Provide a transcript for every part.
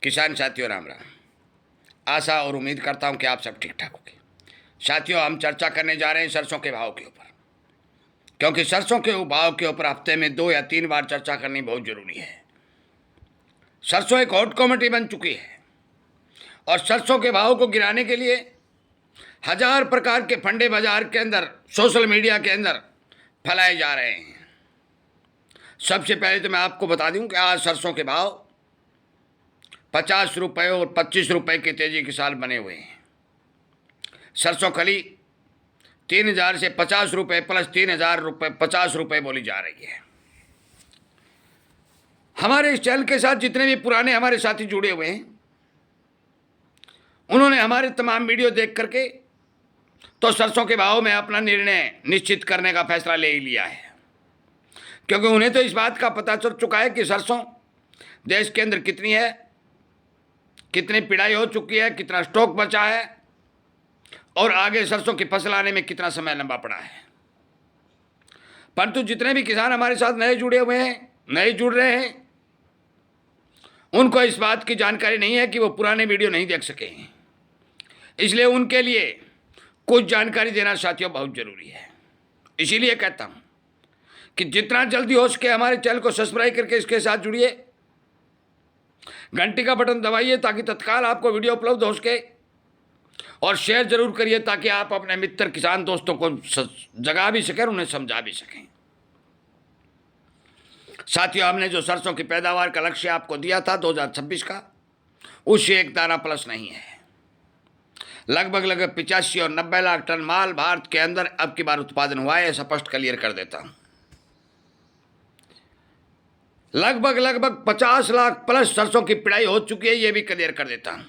किसान साथियों राम राम। आशा और उम्मीद करता हूं कि आप सब ठीक ठाक होंगे। साथियों, हम चर्चा करने जा रहे हैं सरसों के भाव के ऊपर, क्योंकि सरसों के भाव के ऊपर हफ्ते में 2 या 3 बार चर्चा करनी बहुत जरूरी है। सरसों एक हॉट कमोडिटी बन चुकी है और सरसों के भाव को गिराने के लिए हजार प्रकार के फंडे बाजार के अंदर, सोशल मीडिया के अंदर फैलाए जा रहे हैं। सबसे पहले तो मैं आपको बता दूं कि आज सरसों के भाव 50 रुपये और 25 रुपये की तेजी के साथ बने हुए हैं। सरसों खली 3000 से 50 रुपये प्लस 3000 रुपये 50 रुपये बोली जा रही है। हमारे इस चैनल के साथ जितने भी पुराने हमारे साथी जुड़े हुए हैं, उन्होंने हमारे तमाम वीडियो देख करके तो सरसों के भाव में अपना निर्णय निश्चित करने का फैसला ले ही लिया है, क्योंकि उन्हें तो इस बात का पता चल चुका है कि सरसों देश के अंदर कितनी है, कितनी पिड़ाई हो चुकी है, कितना स्टॉक बचा है और आगे सरसों की फसल आने में कितना समय लंबा पड़ा है। परंतु जितने भी किसान हमारे साथ नए जुड़े हुए हैं, नए जुड़ रहे हैं, उनको इस बात की जानकारी नहीं है कि वो पुराने वीडियो नहीं देख सके हैं। इसलिए उनके लिए कुछ जानकारी देना साथियों बहुत जरूरी है। इसीलिए कहता हूं कि जितना जल्दी हो सके हमारे चैनल को सब्सक्राइब करके इसके साथ जुड़िए, घंटी का बटन दबाइए ताकि तत्काल आपको वीडियो उपलब्ध हो सके, और शेयर जरूर करिए ताकि आप अपने मित्र किसान दोस्तों को जगा भी सकें और उन्हें समझा भी सकें। साथियों, हमने जो सरसों की पैदावार का लक्ष्य आपको दिया था 2026 का, उससे एक दाना प्लस नहीं है। लगभग 85 और 90 लाख टन माल भारत के अंदर अब की बार उत्पादन हुआ है, स्पष्ट क्लियर कर देता हूं। लगभग 50 लाख प्लस सरसों की पिड़ाई हो चुकी है, यह भी क्लियर कर देता हूं।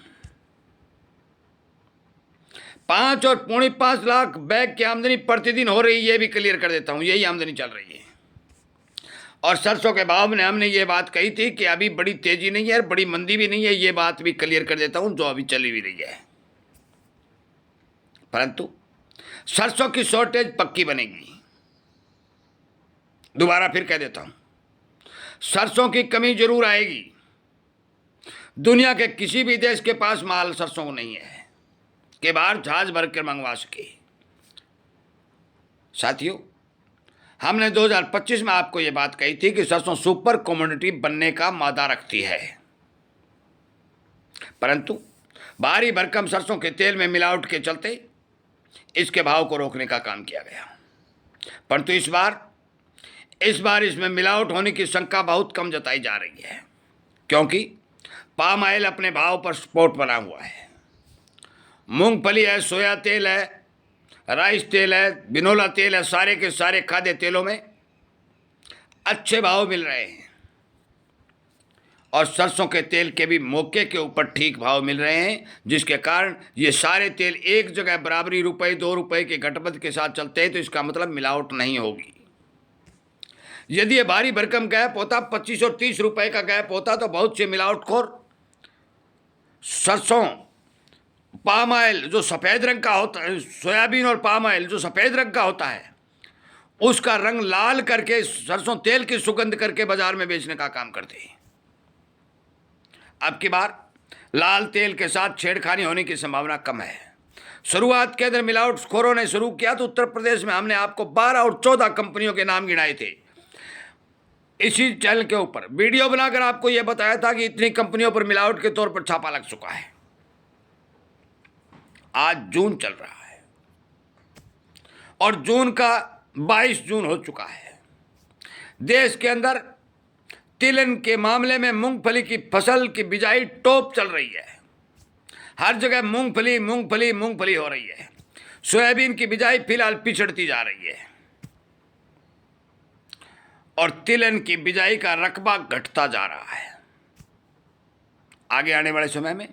5 और 5.5 लाख बैग की आमदनी प्रतिदिन हो रही है, यह भी क्लियर कर देता हूं। यही आमदनी चल रही है। और सरसों के भाव में हमने ये बात कही थी कि अभी बड़ी तेजी नहीं है, बड़ी मंदी भी नहीं है, ये बात भी क्लियर कर देता हूं, जो अभी चली भी रही है। परंतु सरसों की शॉर्टेज पक्की बनेगी। दोबारा फिर कह देता हूं, सरसों की कमी जरूर आएगी। दुनिया के किसी भी देश के पास माल सरसों को नहीं है कि बाहर जहाज भर कर मंगवा सके। साथियों, हमने 2025 में आपको यह बात कही थी कि सरसों सुपर कमोडिटी बनने का मादा रखती है, परंतु भारी भरकम सरसों के तेल में मिलावट के चलते इसके भाव को रोकने का काम किया गया। परंतु इस बार इसमें मिलावट होने की शंका बहुत कम जताई जा रही है, क्योंकि पाम ऑयल अपने भाव पर सपोर्ट बना हुआ है। मूंगफली है, सोया तेल है, राइस तेल है, बिनोला तेल है, सारे के सारे खाद्य तेलों में अच्छे भाव मिल रहे हैं और सरसों के तेल के भी मौके के ऊपर ठीक भाव मिल रहे हैं, जिसके कारण ये सारे तेल एक जगह बराबरी रुपए 2 रुपए के घटबंध के साथ चलते हैं, तो इसका मतलब मिलावट नहीं होगी। यदि ये भारी भरकम गैप होता, 25 और 30 रुपए का गैप होता, तो बहुत से मिलावटखोर सरसों पाम ऑयल जो सफ़ेद रंग का होता है, सोयाबीन और पाम ऑयल जो सफ़ेद रंग का होता है, उसका रंग लाल करके सरसों तेल की सुगंध करके बाजार में बेचने का काम करते हैं। अब की बार लाल तेल के साथ छेड़खानी होने की संभावना कम है। शुरुआत के अंदर मिलावटखोरों ने शुरू किया तो उत्तर प्रदेश में हमने आपको 12 और 14 कंपनियों के नाम गिनाए थे। इसी चैनल के ऊपर वीडियो बनाकर आपको यह बताया था कि इतनी कंपनियों पर मिलावट के तौर पर छापा लग चुका है। आज जून चल रहा है और जून का 22 जून हो चुका है। देश के अंदर तिलहन के मामले में मूंगफली की फसल की बिजाई टॉप चल रही है। हर जगह मूंगफली मूंगफली मूंगफली हो रही है। सोयाबीन की बिजाई फिलहाल पिछड़ती जा रही है और तिलहन की बिजाई का रकबा घटता जा रहा है। आगे आने वाले समय में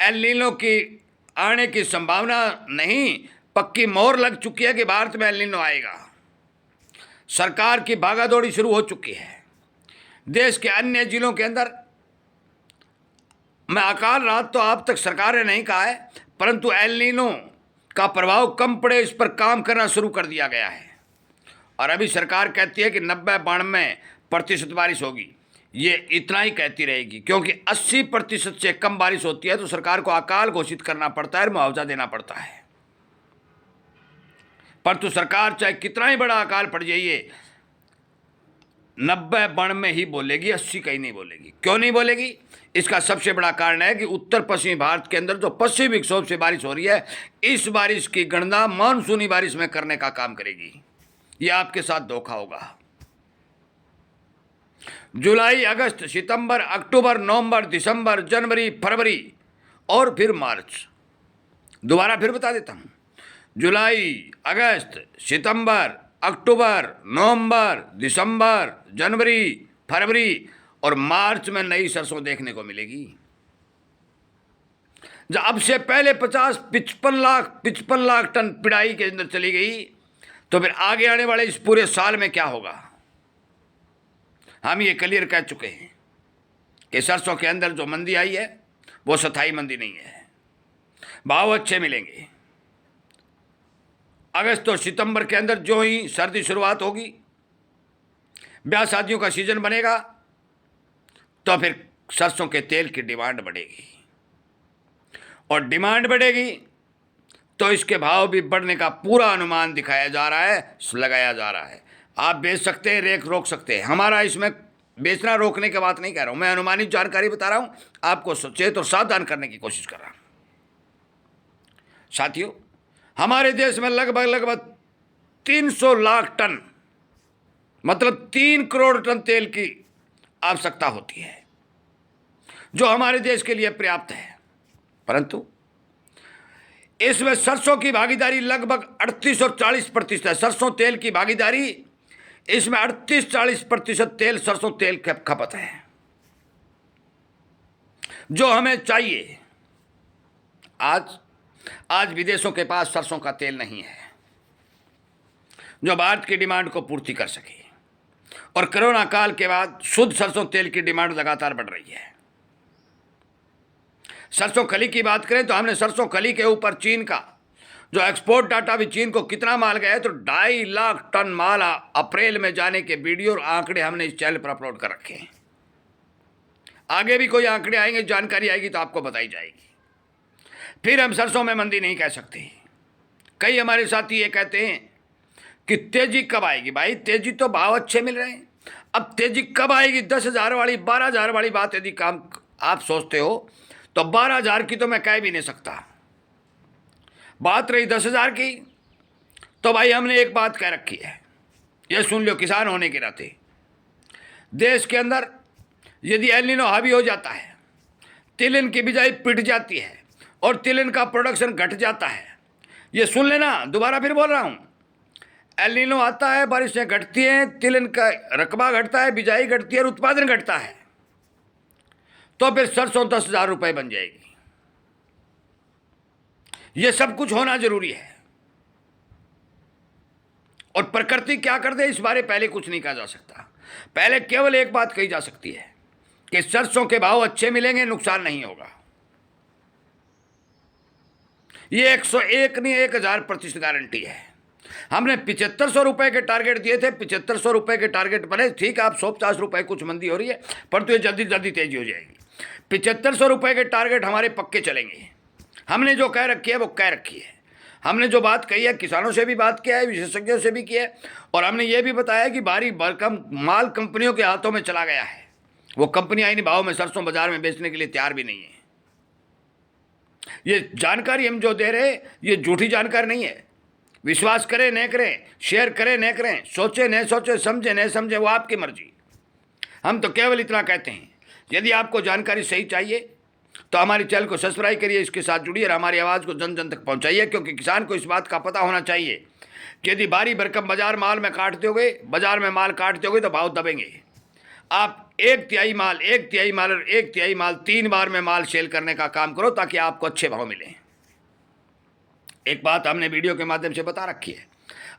एल नीनो की आने की संभावना नहीं, पक्की मोहर लग चुकी है कि भारत में एल नीनो आएगा। सरकार की भागादौड़ी शुरू हो चुकी है। देश के अन्य जिलों के अंदर मैं अकाल रात तो आप तक सरकार ने नहीं कहा है, परंतु एल नीनो का प्रभाव कम पड़े इस पर काम करना शुरू कर दिया गया है। और अभी सरकार कहती है कि 90-92% बारिश होगी। ये इतना ही कहती रहेगी, क्योंकि 80% से कम बारिश होती है तो सरकार को अकाल घोषित करना पड़ता है, मुआवजा देना पड़ता है। परंतु सरकार चाहे कितना ही बड़ा अकाल पड़ जाइए 90 बण में ही बोलेगी, 80 कहीं नहीं बोलेगी। क्यों नहीं बोलेगी? इसका सबसे बड़ा कारण है कि उत्तर पश्चिमी भारत के अंदर जो पश्चिमी विक्षोभ से बारिश हो रही है, इस बारिश की गणना मानसूनी बारिश में करने का काम करेगी। यह आपके साथ धोखा होगा। जुलाई, अगस्त, सितंबर, अक्टूबर, नवंबर, दिसंबर, जनवरी, फरवरी और फिर मार्च। दोबारा फिर बता देता हूं, जुलाई, अगस्त, सितंबर, अक्टूबर, नवंबर, दिसंबर, जनवरी, फरवरी और मार्च में नई सरसों देखने को मिलेगी। जब अब से पहले 55 लाख टन पिड़ाई के अंदर चली गई, तो फिर आगे आने वाले इस पूरे साल में क्या होगा? हम ये क्लियर कह चुके हैं कि सरसों के अंदर जो मंदी आई है वो स्थायी मंदी नहीं है। भाव अच्छे मिलेंगे। अगस्त और सितंबर के अंदर जो ही सर्दी शुरुआत होगी, ब्याह शादियों का सीजन बनेगा, तो फिर सरसों के तेल की डिमांड बढ़ेगी और डिमांड बढ़ेगी तो इसके भाव भी बढ़ने का पूरा अनुमान दिखाया जा रहा है, लगाया जा रहा है। आप बेच सकते हैं, रेक रोक सकते हैं। हमारा इसमें बेचना रोकने की बात नहीं कर रहा हूं, मैं अनुमानित जानकारी बता रहा हूं, आपको सचेत और सावधान करने की कोशिश कर रहा हूं। साथियों, हमारे देश में लगभग 300 लाख टन, मतलब 3 करोड़ टन तेल की आवश्यकता होती है, जो हमारे देश के लिए पर्याप्त है। परंतु इसमें सरसों की भागीदारी लगभग 38 और 40% है। सरसों तेल की भागीदारी इसमें 38-40% तेल सरसों तेल खपत है, जो हमें चाहिए। आज विदेशों के पास सरसों का तेल नहीं है जो भारत की डिमांड को पूर्ति कर सके, और कोरोना काल के बाद शुद्ध सरसों तेल की डिमांड लगातार बढ़ रही है। सरसों खली की बात करें तो हमने सरसों खली के ऊपर चीन का जो एक्सपोर्ट डाटा भी, चीन को कितना माल गया है, तो 2.5 लाख टन माल अप्रैल में जाने के वीडियो और आंकड़े हमने इस चैनल पर अपलोड कर रखे हैं। आगे भी कोई आंकड़े आएंगे, जानकारी आएगी तो आपको बताई जाएगी। फिर हम सरसों में मंदी नहीं कह सकते। कई हमारे साथी ये कहते हैं कि तेजी कब आएगी। भाई, तेजी तो भाव अच्छे मिल रहे हैं, अब तेजी कब आएगी? 10,000 वाली 12,000 वाली बात यदि काम आप सोचते हो तो 12,000 की तो मैं कह भी नहीं सकता। बात रही 10,000 की, तो भाई हमने एक बात कह रखी है, ये सुन लो किसान होने के नाते। देश के अंदर यदि एल नीनो हावी हो जाता है, तिलहन की बिजाई पिट जाती है और तिलहन का प्रोडक्शन घट जाता है, ये सुन लेना, दोबारा फिर बोल रहा हूँ, एल नीनो आता है, बारिशें घटती हैं, तिलहन का रकबा घटता है, बिजाई घटती है और उत्पादन घटता है, तो फिर सरसों 10,000 रुपये बन जाएगी। ये सब कुछ होना जरूरी है। और प्रकृति क्या कर दे इस बारे पहले कुछ नहीं कहा जा सकता। पहले केवल एक बात कही जा सकती है कि सरसों के भाव अच्छे मिलेंगे, नुकसान नहीं होगा। ये 101 नहीं 1000% गारंटी है। हमने 7500 रुपए के टारगेट दिए थे, 7500 रुपए के टारगेट बने, ठीक है। आप 150 रुपए कुछ मंदी हो रही है, परंतु ये जल्दी जल्दी तेजी हो जाएगी। 7500 रुपए के टारगेट हमारे पक्के चलेंगे। हमने जो कह रखी है वो कह रखी है। हमने जो बात कही है, किसानों से भी बात किया है, विशेषज्ञों से भी किया है, और हमने ये भी बताया कि भारी भरकम माल कंपनियों के हाथों में चला गया है। वो कंपनियां इन भाव में सरसों बाजार में बेचने के लिए तैयार भी नहीं है। ये जानकारी हम जो दे रहे हैं ये झूठी जानकारी नहीं है। विश्वास करें न करें, शेयर करें न करें, सोचे न सोचे, समझे न समझे, वो आपकी मर्जी। हम तो केवल इतना कहते हैं, यदि आपको जानकारी सही चाहिए तो हमारे चैनल को सब्सक्राइब करिए, इसके साथ जुड़िए और हमारी आवाज़ को जन जन तक पहुंचाइए, क्योंकि किसान को इस बात का पता होना चाहिए कि यदि भारी भरकम बाजार माल में काटते होगे, बाजार में माल काटते होगे तो भाव दबेंगे। आप 1/3 माल, 1/3 माल और 1/3 माल 3 बार में माल सेल करने का काम करो ताकि आपको अच्छे भाव मिले। एक बात हमने वीडियो के माध्यम से बता रखी है,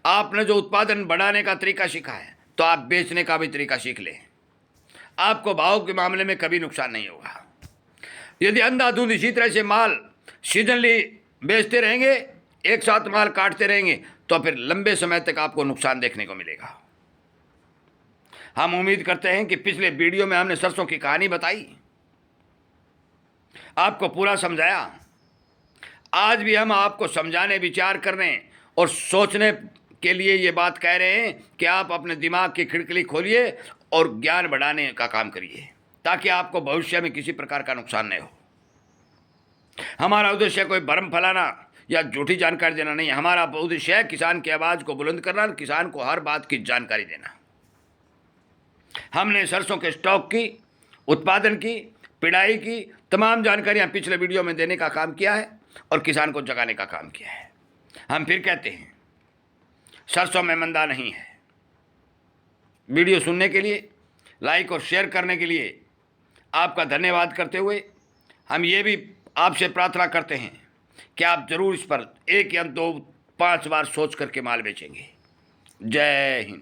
आपने जो उत्पादन बढ़ाने का तरीका सीखा है तो आप बेचने का भी तरीका सीख लें। आपको भाव के मामले में कभी नुकसान नहीं होगा। यदि अंधाधुंध इसी तरह से माल सीजनली बेचते रहेंगे, एक साथ माल काटते रहेंगे, तो फिर लंबे समय तक आपको नुकसान देखने को मिलेगा। हम उम्मीद करते हैं कि पिछले वीडियो में हमने सरसों की कहानी बताई, आपको पूरा समझाया। आज भी हम आपको समझाने, विचार करने और सोचने के लिए ये बात कह रहे हैं कि आप अपने दिमाग की खिड़की खोलिए और ज्ञान बढ़ाने का काम करिए, ताकि आपको भविष्य में किसी प्रकार का नुकसान नहीं हो। हमारा उद्देश्य कोई भ्रम फैलाना या झूठी जानकारी देना नहीं है। हमारा उद्देश्य है किसान की आवाज़ को बुलंद करना, किसान को हर बात की जानकारी देना। हमने सरसों के स्टॉक की, उत्पादन की, पिड़ाई की तमाम जानकारियां पिछले वीडियो में देने का काम किया है और किसान को जगाने का काम किया है। हम फिर कहते हैं, सरसों में मंदा नहीं है। वीडियो सुनने के लिए, लाइक और शेयर करने के लिए आपका धन्यवाद करते हुए हम ये भी आपसे प्रार्थना करते हैं कि आप जरूर इस पर 1 या 2, 5 बार सोच करके माल बेचेंगे। जय हिंद।